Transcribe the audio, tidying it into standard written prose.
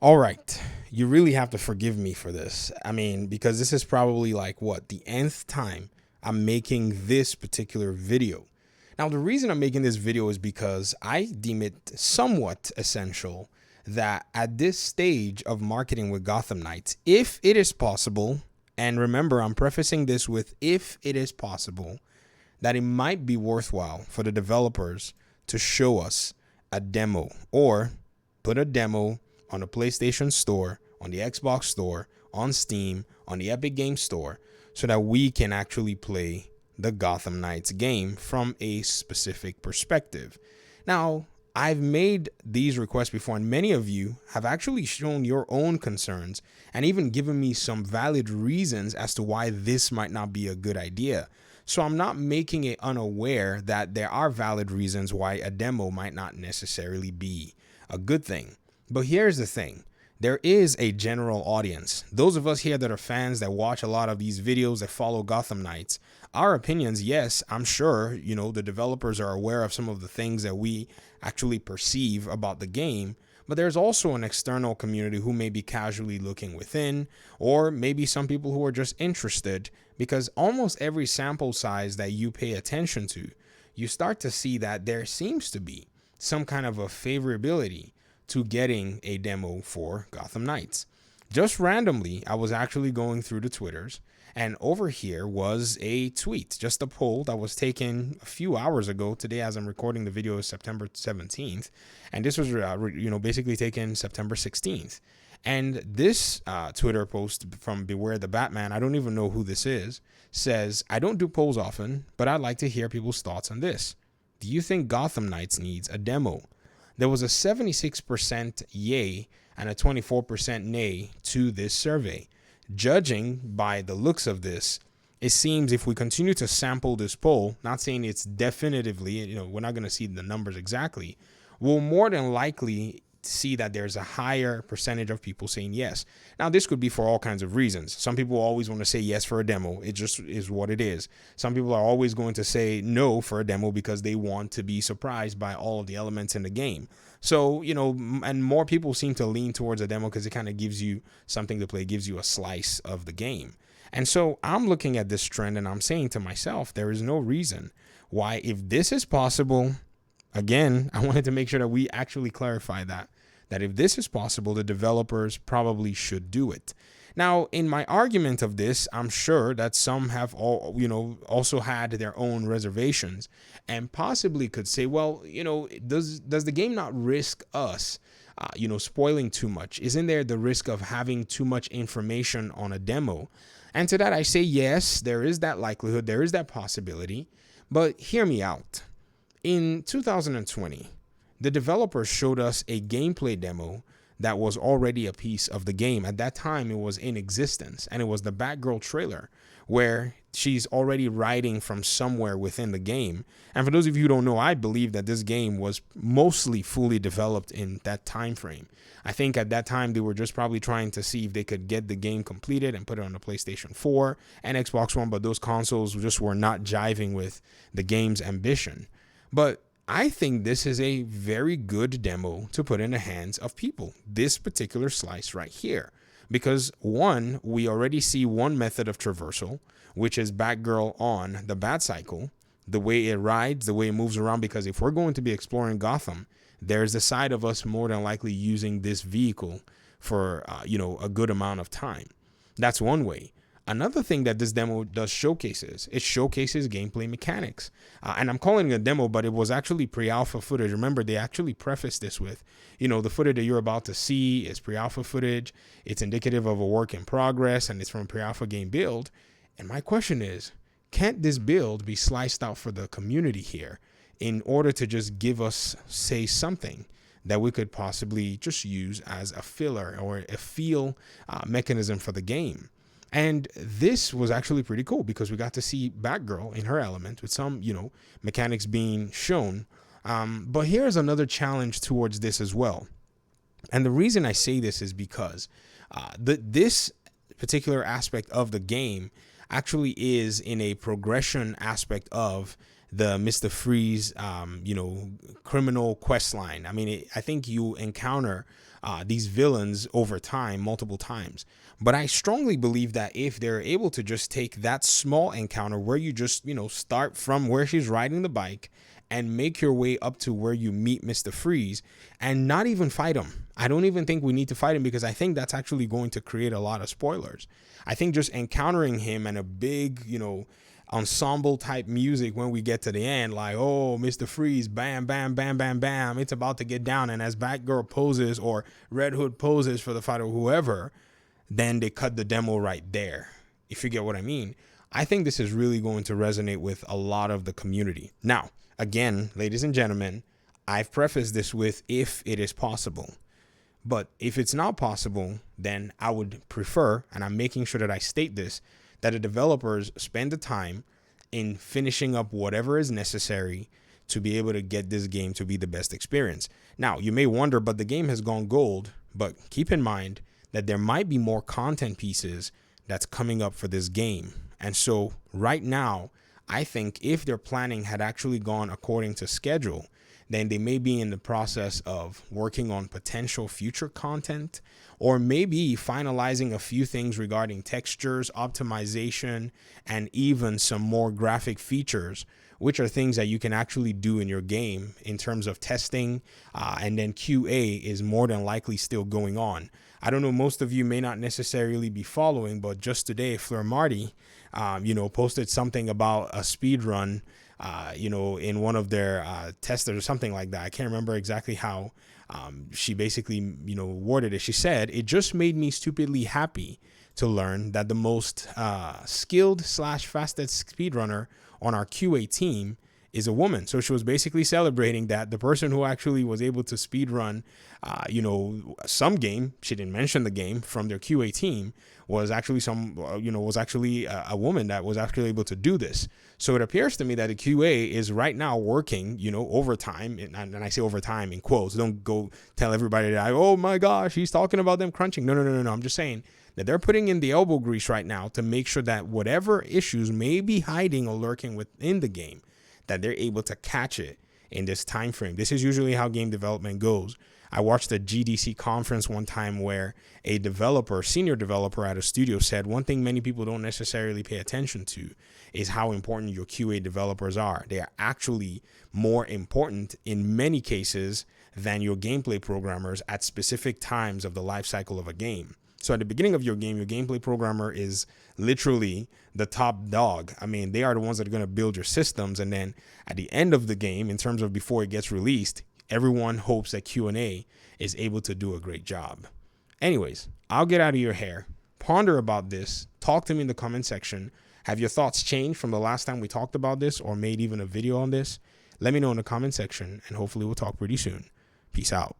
All right. You really have to forgive me for this. I mean, because this is probably like what, the nth time I'm making this particular video. Now, the reason I'm making this video is because I deem it somewhat essential that at this stage of marketing with Gotham Knights, if it is possible, and remember, I'm prefacing this with if it is possible, that it might be worthwhile for the developers to show us a demo or put a demo on the PlayStation Store, on the Xbox Store, on Steam, on the Epic Games Store, so that we can actually play the Gotham Knights game from a specific perspective. Now, I've made these requests before, and many of you have actually shown your own concerns and even given me some valid reasons as to why this might not be a good idea. So I'm not making it unaware that there are valid reasons why a demo might not necessarily be a good thing. But here's the thing. There is a general audience. Those of us here that are fans that watch a lot of these videos that follow Gotham Knights, our opinions, yes, I'm sure, the developers are aware of some of the things that we actually perceive about the game. But there's also an external community who may be casually looking within, or maybe some people who are just interested, because almost every sample size that you pay attention to, you start to see that there seems to be some kind of a favorability to getting a demo for Gotham Knights. Just randomly, I was actually going through the Twitters, and over here was a tweet, just a poll that was taken a few hours ago. Today, as I'm recording the video, is September 17th, and this was, basically taken September 16th. And this Twitter post from Beware the Batman, I don't even know who this is, says, "I don't do polls often, but I'd like to hear people's thoughts on this. Do you think Gotham Knights needs a demo?" There was a 76% yay and a 24% nay to this survey. Judging by the looks of this, it seems if we continue to sample this poll, not saying it's definitively, we're not going to see the numbers exactly, we'll more than likely see that there's a higher percentage of people saying yes. Now, this could be for all kinds of reasons. Some people always want to say yes for a demo. It just is what it is. Some people are always going to say no for a demo because they want to be surprised by all of the elements in the game. So, and more people seem to lean towards a demo because it kind of gives you something to play, gives you a slice of the game. And so I'm looking at this trend and I'm saying to myself, there is no reason why, if this is possible, again, I wanted to make sure that we actually clarify that if this is possible, the developers probably should do it. Now, in my argument of this, I'm sure that some have also had their own reservations and possibly could say, well, does the game not risk us, spoiling too much? Isn't there the risk of having too much information on a demo? And to that, I say, yes, there is that likelihood. There is that possibility. But hear me out. In 2020, the developers showed us a gameplay demo that was already a piece of the game. At that time, it was in existence, and it was the Batgirl trailer where she's already riding from somewhere within the game. And for those of you who don't know, I believe that this game was mostly fully developed in that time frame. I think at that time, they were just probably trying to see if they could get the game completed and put it on the PlayStation 4 and Xbox One, but those consoles just were not jiving with the game's ambition. But I think this is a very good demo to put in the hands of people, this particular slice right here. Because one, we already see one method of traversal, which is Batgirl on the Batcycle, the way it rides, the way it moves around. Because if we're going to be exploring Gotham, there's the side of us more than likely using this vehicle for, a good amount of time. That's one way. Another thing that this demo does showcases, it showcases gameplay mechanics. And I'm calling it a demo, but it was actually pre-alpha footage. Remember, they actually prefaced this with, the footage that you're about to see is pre-alpha footage. It's indicative of a work in progress, and it's from a pre-alpha game build. And my question is, can't this build be sliced out for the community here in order to just give us, say, something that we could possibly just use as a filler or a feel mechanism for the game? And this was actually pretty cool because we got to see Batgirl in her element with some, mechanics being shown. But here's another challenge towards this as well. And the reason I say this is because this particular aspect of the game actually is in a progression aspect of the Mr. Freeze, criminal quest line. I mean, I think you encounter these villains over time, multiple times. But I strongly believe that if they're able to just take that small encounter where you just, start from where she's riding the bike and make your way up to where you meet Mr. Freeze and not even fight him. I don't even think we need to fight him, because I think that's actually going to create a lot of spoilers. I think just encountering him and a big, ensemble type music when we get to the end, like, oh, Mr. Freeze, bam, bam, bam, bam, bam, it's about to get down. And as Batgirl poses or Red Hood poses for the fight or whoever, then they cut the demo right there, if you get what I mean. I think this is really going to resonate with a lot of the community. Now, again, ladies and gentlemen, I've prefaced this with if it is possible. But if it's not possible, then I would prefer, and I'm making sure that I state this, that the developers spend the time in finishing up whatever is necessary to be able to get this game to be the best experience. Now, you may wonder, but the game has gone gold, but keep in mind that there might be more content pieces that's coming up for this game. And so right now, I think if their planning had actually gone according to schedule, then they may be in the process of working on potential future content, or maybe finalizing a few things regarding textures, optimization, and even some more graphic features, which are things that you can actually do in your game in terms of testing. And then QA is more than likely still going on. I don't know, most of you may not necessarily be following, but just today, Fleur Marty, posted something about a speed run, in one of their testers or something like that. I can't remember exactly how she basically, worded it. She said, it just made me stupidly happy to learn that the most skilled / fastest speedrunner on our QA team is a woman. So she was basically celebrating that the person who actually was able to speed run, some game, she didn't mention the game, from their QA team was actually a woman that was actually able to do this. So it appears to me that the QA is right now working, overtime. And I say overtime in quotes. Don't go tell everybody that, oh my gosh, he's talking about them crunching. No. I'm just saying that they're putting in the elbow grease right now to make sure that whatever issues may be hiding or lurking within the game, that they're able to catch it in this time frame. This is usually how game development goes. I watched a GDC conference one time where a senior developer at a studio said one thing many people don't necessarily pay attention to is how important your QA developers are. They are actually more important in many cases than your gameplay programmers at specific times of the life cycle of a game. So at the beginning of your game, your gameplay programmer is literally the top dog. I mean, they are the ones that are going to build your systems. And then at the end of the game, in terms of before it gets released, everyone hopes that Q&A is able to do a great job. Anyways, I'll get out of your hair. Ponder about this. Talk to me in the comment section. Have your thoughts changed from the last time we talked about this or made even a video on this? Let me know in the comment section, and hopefully we'll talk pretty soon. Peace out.